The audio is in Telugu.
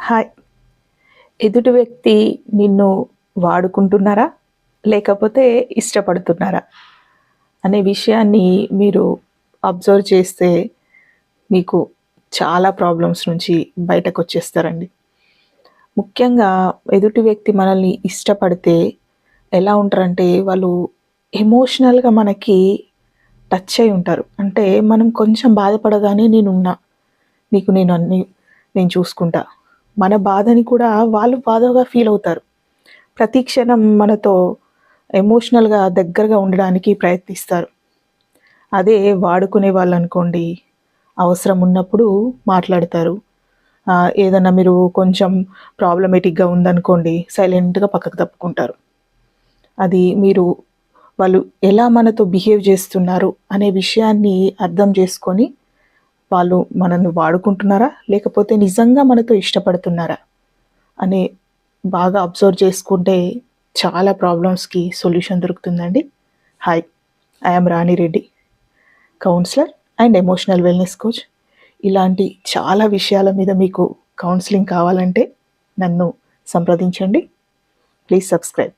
హాయ్. ఎదుటి వ్యక్తి నిన్ను వాడుకుంటున్నారా? లేకపోతే ఇష్టపడుతున్నారా? అనే విషయాన్ని మీరు అబ్జర్వ్ చేస్తే మీకు చాలా ప్రాబ్లమ్స్ నుంచి బయటకొచ్చేస్తారండి. ముఖ్యంగా ఎదుటి వ్యక్తి మనల్ని ఇష్టపడితే ఎలా ఉంటారంటే వాళ్ళు ఎమోషనల్‌గా మనకి టచ్ అయ్యి ఉంటారు. అంటే మనం కొంచెం బాధపడగానే నేనున్నా. నీకు నేను చూసుకుంటా. మన బాధని కూడా వాళ్ళు బాధగా ఫీల్ అవుతారు. ప్రతి క్షణం మనతో ఎమోషనల్‌గా దగ్గరగా ఉండడానికి ప్రయత్నిస్తారు. అదే వాడుకునే వాళ్ళనుకోండి, అవసరం ఉన్నప్పుడు మాట్లాడతారు. ఏదన్నా మీరు కొంచెం ప్రాబ్లమేటిక్‌గా ఉందనుకోండి, సైలెంట్‌గా పక్కకు తప్పుకుంటారు. అది వాళ్ళు ఎలా మనతో బిహేవ్ చేస్తున్నారు అనే విషయాన్ని అర్థం చేసుకొని, వాళ్ళు మనల్ని వాడుకుంటున్నారా? లేకపోతే నిజంగా మనతో ఇష్టపడుతున్నారా? అని బాగా అబ్జర్వ్ చేసుకుంటే చాలా ప్రాబ్లమ్స్‌కి సొల్యూషన్ దొరుకుతుందండి. Hi! I am Rani Reddy, counsellor and emotional wellness coach. ఇలాంటి చాలా విషయాల మీద మీకు కౌన్సిలింగ్ కావాలంటే నన్ను సంప్రదించండి. Please subscribe.